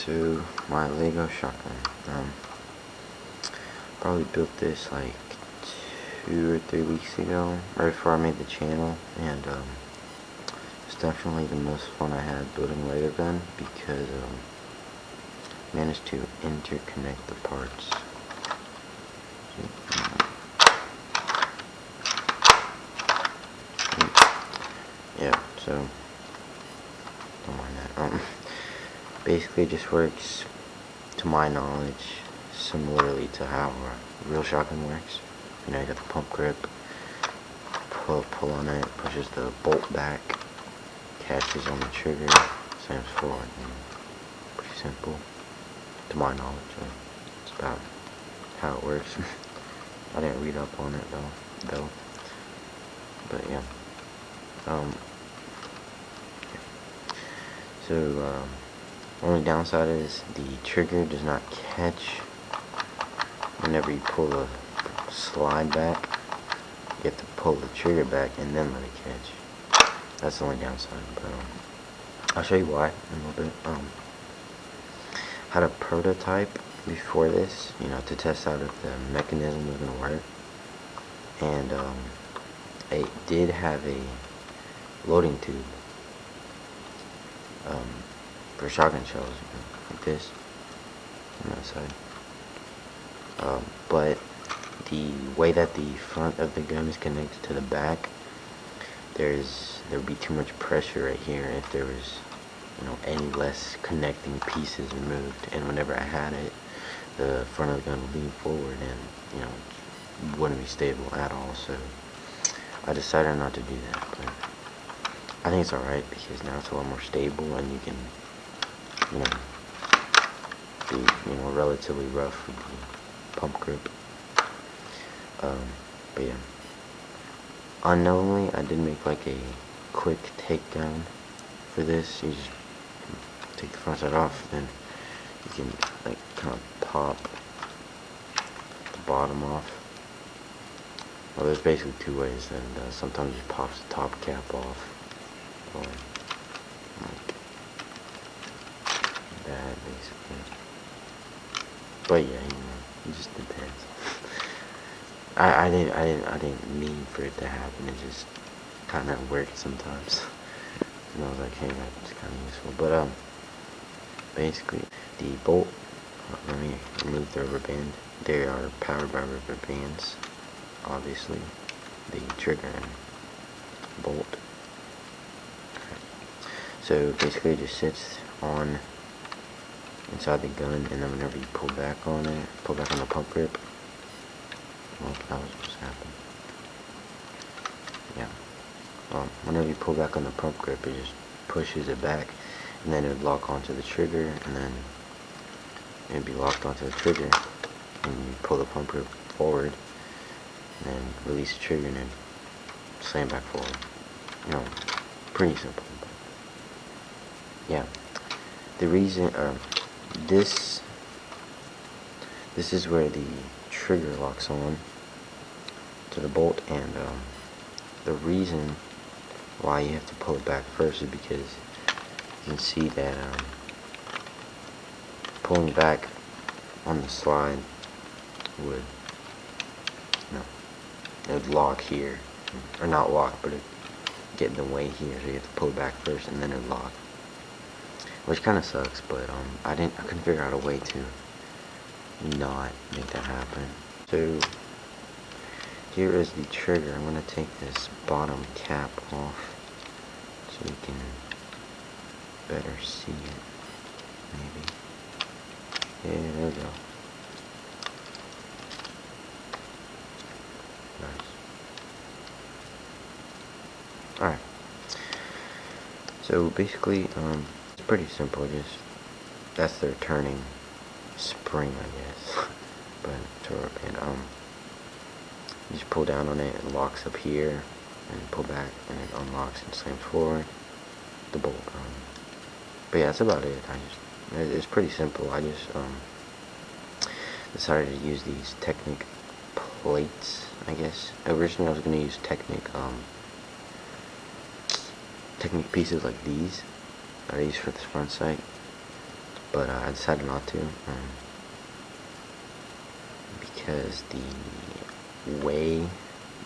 to my Lego shotgun. Probably built this like 2 or 3 weeks ago, right before I made the channel, and it's definitely the most fun I had building Lego gun because managed to interconnect the parts. Yeah, so don't mind that. Basically it just works, to my knowledge, similarly to how a real shotgun works. You know, you got the pump grip, pull on it, pushes the bolt back, catches on the trigger, slams forward. Pretty simple, to my knowledge. It's about how it works. I didn't read up on it though. But yeah. So only downside is the trigger does not catch whenever you pull the slide back. You have to pull the trigger back and then let it catch. That's the only downside, but I'll show you why in a little bit. Had a prototype before this, you know, to test out if the mechanism was gonna work, and it did have a loading tube for shotgun shells, like this on that side. But the way that the front of the gun is connected to the back, there would be too much pressure right here if there was, you know, any less connecting pieces removed, and whenever I had it, the front of the gun would lean forward and, you know, wouldn't be stable at all. So I decided not to do that, but I think it's alright because now it's a lot more stable and you can, you know, be, you know, relatively rough with the pump grip. But yeah, unknowingly I did make like a quick takedown for this. You just take the front side off, then you can like kind of pop the bottom off. Well, there's basically two ways that it does. Sometimes it pops the top cap off, or like that basically. But yeah, you know, it just depends. I didn't mean for it to happen. It just kind of worked sometimes. And I was like, hey, that's kind of useful. But basically, the bolt. Let me remove the rubber band. They are powered by rubber bands, obviously. The trigger and bolt. So basically, it just sits on inside the gun, and then whenever you pull back on it, pull back on the pump grip. Well, that was supposed to happen. Yeah. Whenever you pull back on the pump grip, it just pushes it back, and then it would lock onto the trigger, and then it would be locked onto the trigger, and you pull the pump grip forward, and then release the trigger, and then slam back forward. You know, pretty simple. But yeah. The reason, this is where the trigger locks on to the bolt, and the reason why you have to pull it back first is because you can see that pulling back on the slide would, you know, it would lock here, or not lock, but it would get in the way here, so you have to pull it back first and then it would lock, which kind of sucks. But I couldn't figure out a way to not make that happen. So here is the trigger. I'm going to take this bottom cap off so you can better see it, maybe. Yeah, there we go. Nice. Alright. So basically, it's pretty simple. Just, that's the returning spring, I guess. But to rubber band, you just pull down on it, it locks up here, and pull back, and it unlocks and slams forward the bolt. But yeah, that's about it. It's pretty simple. I just decided to use these Technic plates, I guess. Originally I was going to use Technic pieces like these that I use for this front sight, but I decided not to, because the way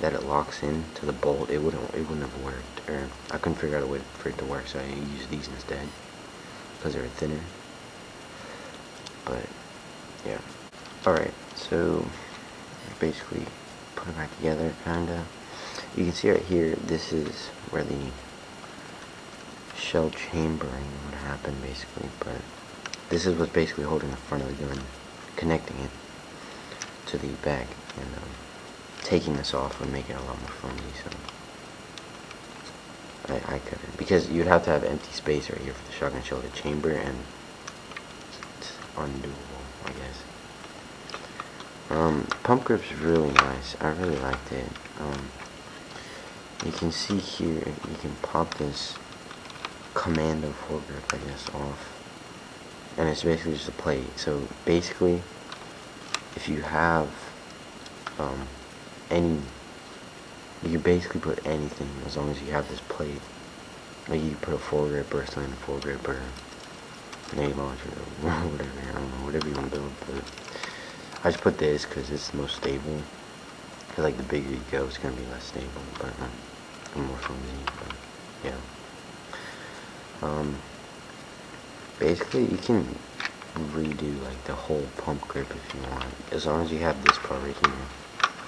that it locks in to the bolt, it wouldn't have worked, or I couldn't figure out a way for it to work, so I used these instead because they were thinner. But yeah, all right, so basically put it back together, kinda. You can see right here, this is where the shell chambering would happen, basically, but this is what's basically holding the front of the gun, connecting it to the back, and taking this off would make it a lot more flimsy, so I couldn't, because you'd have to have empty space right here for the shotgun shell to chamber, and it's undoable, I guess. Pump grip's really nice. I really liked it. You can see here, you can pop this commando foregrip, I guess, off, and it's basically just a plate. So basically, if you have you can basically put anything as long as you have this plate. Like you can put a foregrip or a slant foregrip or grenade launcher or whatever. I don't know, whatever you want to build. But I just put this because it's the most stable. Cause like the bigger you go, it's gonna be less stable, but more flimsy. But yeah. Basically, you can redo like the whole pump grip if you want, as long as you have this part right here.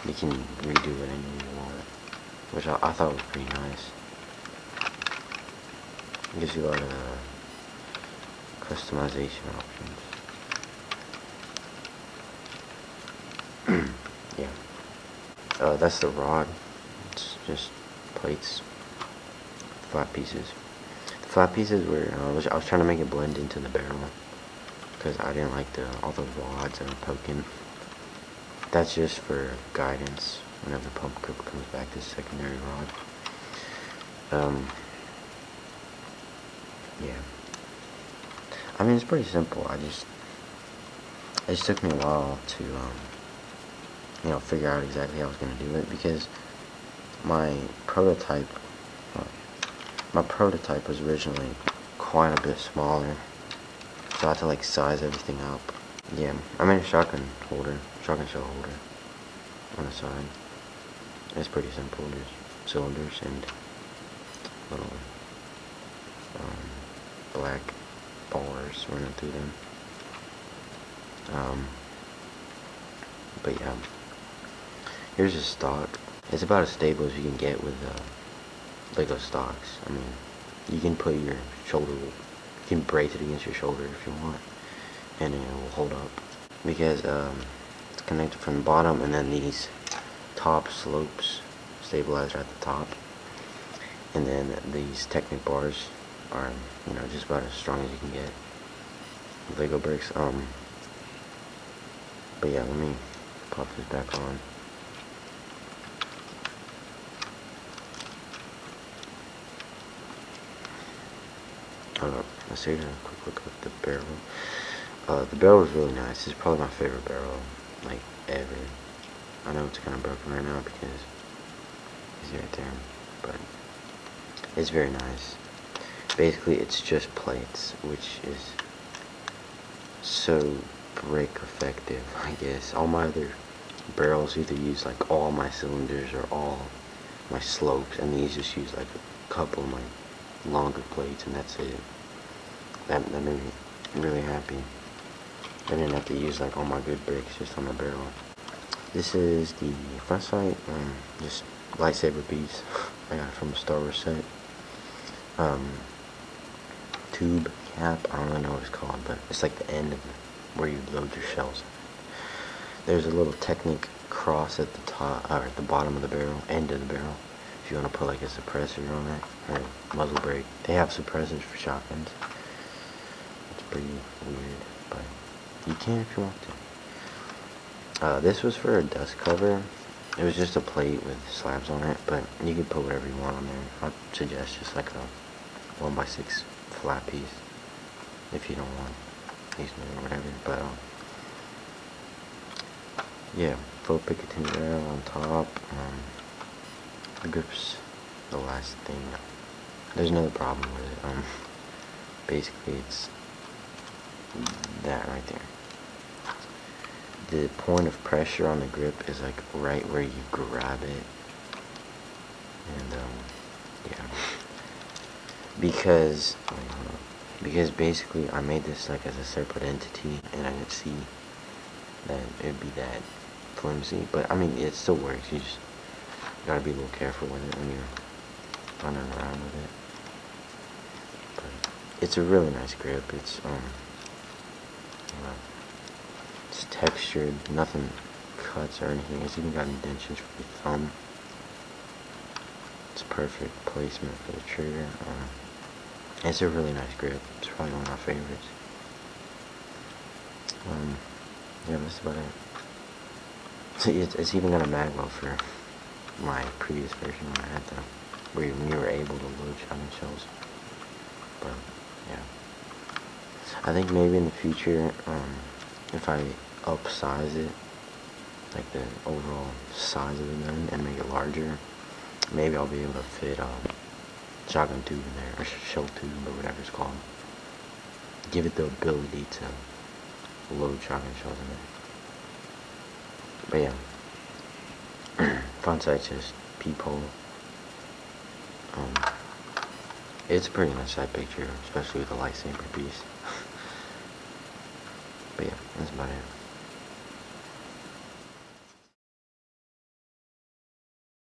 You can redo it any way you want, which I thought was pretty nice. It gives you a lot of customization options. Yeah. That's the rod. It's just plates, flat pieces. The flat pieces were I was trying to make it blend into the barrel because I didn't like all the rods that were poking. That's just for guidance whenever the pump grip comes back, this secondary rod. Yeah. I mean, it's pretty simple. It just took me a while to, figure out exactly how I was going to do it, because my prototype was originally quite a bit smaller, so I had to like size everything up. Yeah, I made a shotgun shell holder on the side. It's pretty simple, there's cylinders and little black bars running through them. But yeah, here's a stock. It's about as stable as you can get with Lego stocks. I mean, you can put your shoulder, you can brace it against your shoulder if you want, and it will hold up, because it's connected from the bottom, and then these top slopes stabilizer at the top, and then these Technic bars are, just about as strong as you can get with Lego bricks. But yeah, let me pop this back on. Let's take a quick look at the barrel. The barrel is really nice. This is probably my favorite barrel, like, ever. I know it's kind of broken right now because it's right there, but it's very nice. Basically, it's just plates, which is so brick effective, I guess. All my other barrels either use like all my cylinders or all my slopes, and these just use like a couple of my longer plates, and that's it. That made me really happy. I didn't have to use like all my good bricks just on the barrel. This is the front sight, just lightsaber piece. I got it from a Star Wars set. Tube cap, I don't really know what it's called, but it's like the end of where you load your shells. There's a little Technic cross at the top, or at the bottom of the barrel, end of the barrel, if you want to put like a suppressor on it, or muzzle brake. They have suppressors for shotguns. It's pretty weird, but you can if you want to. This was for a dust cover. It was just a plate with slabs on it, but you can put whatever you want on there. I'd suggest just like a 1x6 flat piece if you don't want these or whatever. But yeah, full Picatinny barrel on top. The grip's the last thing. There's another problem with it. Basically, that right there. The point of pressure on the grip is like right where you grab it. And yeah, because basically I made this like as a separate entity, and I didn't see that it'd be that flimsy. But I mean, it still works. You just gotta be a little careful with it when you're running around with it. But it's a really nice grip. It's it's textured. Nothing cuts or anything. It's even got indentions for your thumb. It's perfect placement for the trigger. It's a really nice grip. It's probably one of my favorites. Yeah, that's about it. So it's even got a mag well for my previous version when I had the where you were able to load shotgun shells. But yeah, I think maybe in the future, if I upsize it, like the overall size of the gun, and make it larger, maybe I'll be able to fit shotgun tube in there, or shell tube, or whatever it's called. Give it the ability to load shotgun shells in there. But yeah, font size is peephole. It's a pretty nice side picture, especially with the lightsaber piece. But yeah, that's about it.